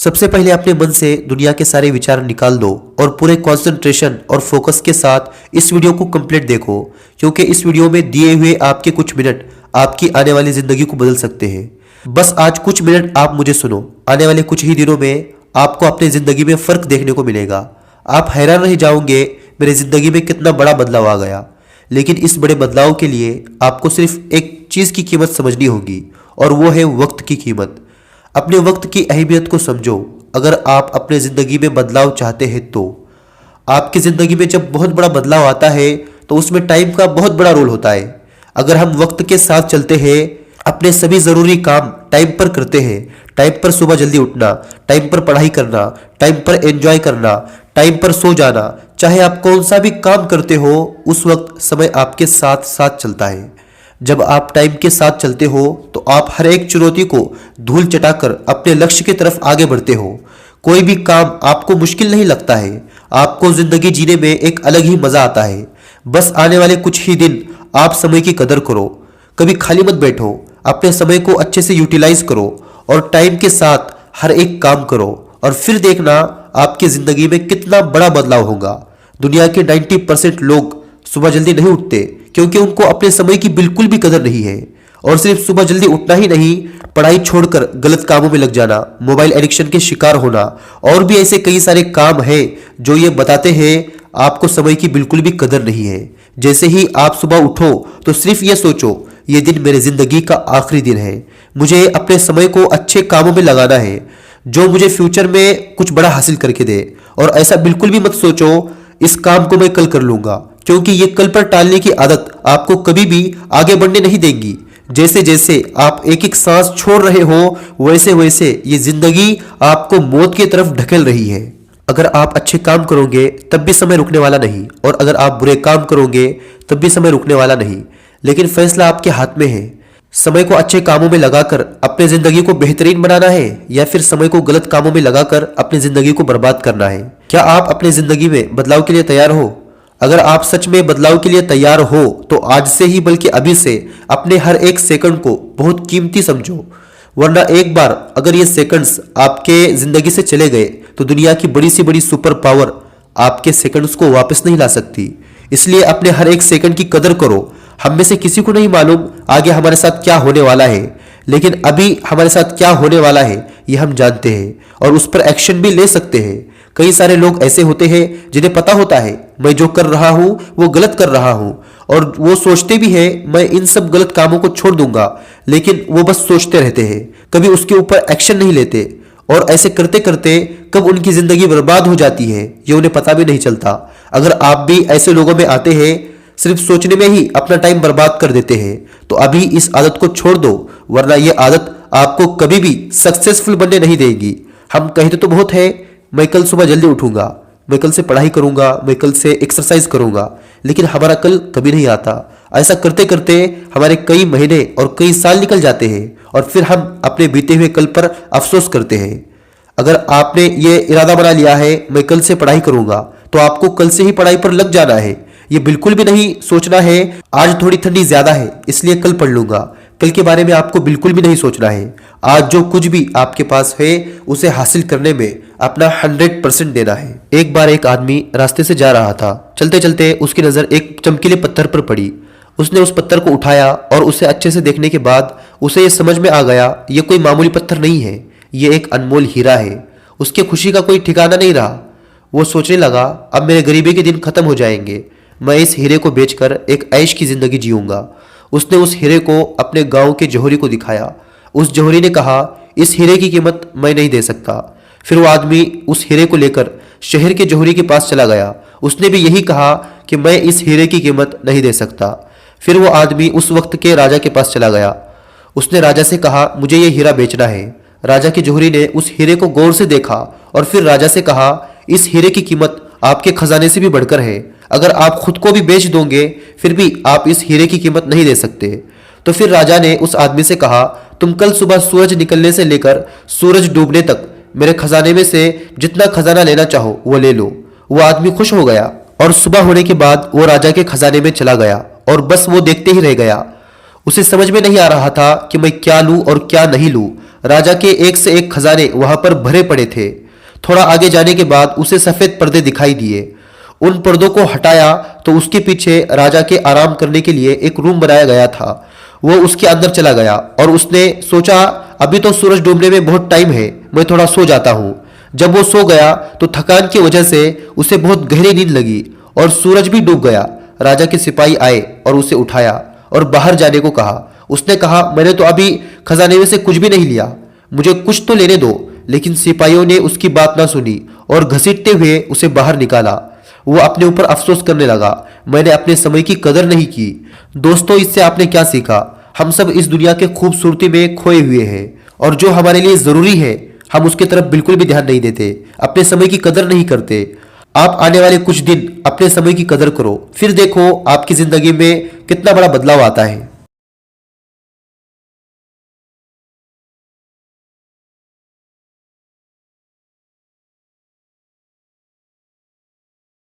सबसे पहले अपने मन से दुनिया के सारे विचार निकाल दो और पूरे कंसंट्रेशन और फोकस के साथ इस वीडियो को कंप्लीट देखो, क्योंकि इस वीडियो में दिए हुए आपके कुछ मिनट आपकी आने वाली जिंदगी को बदल सकते हैं। बस आज कुछ मिनट आप मुझे सुनो। आने वाले कुछ ही दिनों में आपको अपनी जिंदगी में फर्क देखने को मिलेगा। आप हैरान रह जाओगे मेरी जिंदगी में कितना बड़ा बदलाव आ गया। लेकिन इस बड़े बदलाव के लिए आपको सिर्फ एक चीज की कीमत समझनी होगी, और वो है वक्त की कीमत। अपने वक्त की अहमियत को समझो। अगर आप अपने ज़िंदगी में बदलाव चाहते हैं तो आपकी ज़िंदगी में जब बहुत बड़ा बदलाव आता है तो उसमें टाइम का बहुत बड़ा रोल होता है। अगर हम वक्त के साथ चलते हैं, अपने सभी ज़रूरी काम टाइम पर करते हैं, टाइम पर सुबह जल्दी उठना, टाइम पर पढ़ाई करना, टाइम पर एंजॉय करना, टाइम पर सो जाना, चाहे आप कौन सा भी काम करते हो, उस वक्त समय आपके साथ साथ चलता है। जब आप टाइम के साथ चलते हो तो आप हर एक चुनौती को धूल चटाकर अपने लक्ष्य की तरफ आगे बढ़ते हो। कोई भी काम आपको मुश्किल नहीं लगता है। आपको जिंदगी जीने में एक अलग ही मजा आता है। बस आने वाले कुछ ही दिन आप समय की कदर करो। कभी खाली मत बैठो। अपने समय को अच्छे से यूटिलाइज करो और टाइम के साथ हर एक काम करो, और फिर देखना आपकी जिंदगी में कितना बड़ा बदलाव होगा। दुनिया के 90% लोग सुबह जल्दी नहीं उठते क्योंकि उनको अपने समय की बिल्कुल भी कदर नहीं है। और सिर्फ सुबह जल्दी उठना ही नहीं, पढ़ाई छोड़कर गलत कामों में लग जाना, मोबाइल एडिक्शन के शिकार होना, और भी ऐसे कई सारे काम हैं जो ये बताते हैं आपको समय की बिल्कुल भी कदर नहीं है। जैसे ही आप सुबह उठो तो सिर्फ ये सोचो, ये दिन मेरी जिंदगी का आखिरी दिन है। मुझे अपने समय को अच्छे कामों में लगाना है जो मुझे फ्यूचर में कुछ बड़ा हासिल करके दे। और ऐसा बिल्कुल भी मत सोचो इस काम को मैं कल कर लूंगा, क्योंकि ये कल पर टालने की आदत आपको कभी भी आगे बढ़ने नहीं देंगी। जैसे जैसे आप एक एक सांस छोड़ रहे हो, वैसे वैसे ये जिंदगी आपको मौत की तरफ ढकेल रही है। अगर आप अच्छे काम करोगे तब भी समय रुकने वाला नहीं, और अगर आप बुरे काम करोगे तब भी समय रुकने वाला नहीं। लेकिन फैसला आपके हाथ में है। समय को अच्छे कामों में लगाकर अपनी जिंदगी को बेहतरीन बनाना है, या फिर समय को गलत कामों में लगाकर अपनी जिंदगी को बर्बाद करना है। क्या आप अपनी जिंदगी में बदलाव के लिए तैयार हो? अगर आप सच में बदलाव के लिए तैयार हो तो आज से ही, बल्कि अभी से, अपने हर एक सेकंड को बहुत कीमती समझो। वरना एक बार अगर ये सेकंड्स आपके जिंदगी से चले गए तो दुनिया की बड़ी सी बड़ी सुपर पावर आपके सेकंड्स को वापस नहीं ला सकती। इसलिए अपने हर एक सेकंड की कदर करो। हम में से किसी को नहीं मालूम आगे हमारे साथ क्या होने वाला है, लेकिन अभी हमारे साथ क्या होने वाला है ये हम जानते हैं और उस पर एक्शन भी ले सकते हैं। कई सारे लोग ऐसे होते हैं जिन्हें पता होता है मैं जो कर रहा हूं वो गलत कर रहा हूं, और वो सोचते भी है मैं इन सब गलत कामों को छोड़ दूंगा, लेकिन वो बस सोचते रहते हैं, कभी उसके ऊपर एक्शन नहीं लेते। और ऐसे करते करते कब उनकी जिंदगी बर्बाद हो जाती है ये उन्हें पता भी नहीं चलता। अगर आप भी ऐसे लोगों में आते हैं, सिर्फ सोचने में ही अपना टाइम बर्बाद कर देते हैं, तो अभी इस आदत को छोड़ दो, वरना ये आदत आपको कभी भी सक्सेसफुल बनने नहीं देगी। हम कहते तो बहुत है मैं कल सुबह जल्दी उठूंगा, मैं कल से पढ़ाई करूंगा, मैं कल से एक्सरसाइज करूंगा, लेकिन हमारा कल कभी नहीं आता। ऐसा करते करते हमारे कई महीने और कई साल निकल जाते हैं, और फिर हम अपने बीते हुए कल पर अफसोस करते हैं। अगर आपने ये इरादा बना लिया है मैं कल से पढ़ाई करूंगा, तो आपको कल से ही पढ़ाई पर लग जाना है। ये बिल्कुल भी नहीं सोचना है आज थोड़ी ठंडी ज्यादा है इसलिए कल पढ़ लूंगा। कल के बारे में आपको बिल्कुल भी नहीं सोचना है। आज जो कुछ भी आपके पास है उसे हासिल करने में अपना 100% देना है। एक बार एक आदमी रास्ते से जा रहा था। चलते चलते उसकी नजर एक चमकीले पत्थर पर पड़ी। उसने उस पत्थर को उठाया और उसे अच्छे से देखने के बाद उसे ये समझ में आ गया ये कोई मामूली पत्थर नहीं है, ये एक अनमोल हीरा है। उसकी खुशी का कोई ठिकाना नहीं रहा। वो सोचने लगा अब मेरे गरीबी के दिन खत्म हो जाएंगे, मैं इस हीरे को बेचकर एक ऐश की जिंदगी जीऊंगा। उसने उस हीरे को अपने गांव के जौहरी को दिखाया। उस जौहरी ने कहा इस हीरे की कीमत मैं नहीं दे सकता। फिर वो आदमी उस हीरे को लेकर शहर के जौहरी के पास चला गया। उसने भी यही कहा कि मैं इस हीरे की कीमत नहीं दे सकता। फिर वो आदमी उस वक्त के राजा के पास चला गया। उसने राजा से कहा मुझे ये हीरा बेचना है। राजा के जौहरी ने उस हीरे को गौर से देखा और फिर राजा से कहा इस हीरे की कीमत आपके खजाने से भी बढ़कर है। अगर आप खुद को भी बेच दोगे फिर भी आप इस हीरे की कीमत नहीं दे सकते। तो फिर राजा ने उस आदमी से कहा तुम कल सुबह सूरज निकलने से लेकर सूरज डूबने तक मेरे खजाने में से जितना खजाना लेना चाहो वो ले लो। वो आदमी खुश हो गया और सुबह होने के बाद वो राजा के खजाने में चला गया और बस वो देखते ही रह गया। उसे समझ में नहीं आ रहा था कि मैं क्या लूं और क्या नहीं लूं। राजा के एक से एक खजाने वहां पर भरे पड़े थे। थोड़ा आगे जाने के बाद उसे सफेद पर्दे दिखाई दिए। उन पर्दों को हटाया तो उसके पीछे राजा के आराम करने के लिए एक रूम बनाया गया था। वो उसके अंदर चला गया और उसने सोचा अभी तो सूरज डूबने में बहुत टाइम है, मैं थोड़ा सो जाता हूँ। जब वो सो गया तो थकान की वजह से उसे बहुत गहरी नींद लगी और सूरज भी डूब गया। राजा के सिपाही आए और उसे उठाया और बाहर जाने को कहा। उसने कहा मैंने तो अभी खजाने में से कुछ भी नहीं लिया, मुझे कुछ तो लेने दो। लेकिन सिपाहियों ने उसकी बात ना सुनी और घसीटते हुए उसे बाहर निकाला। वो अपने ऊपर अफसोस करने लगा, मैंने अपने समय की कदर नहीं की। दोस्तों, इससे आपने क्या सीखा? हम सब इस दुनिया के खूबसूरती में खोए हुए हैं और जो हमारे लिए जरूरी है हम उसकी तरफ बिल्कुल भी ध्यान नहीं देते, अपने समय की कदर नहीं करते। आप आने वाले कुछ दिन अपने समय की कदर करो, फिर देखो आपकी जिंदगी में कितना बड़ा बदलाव आता है।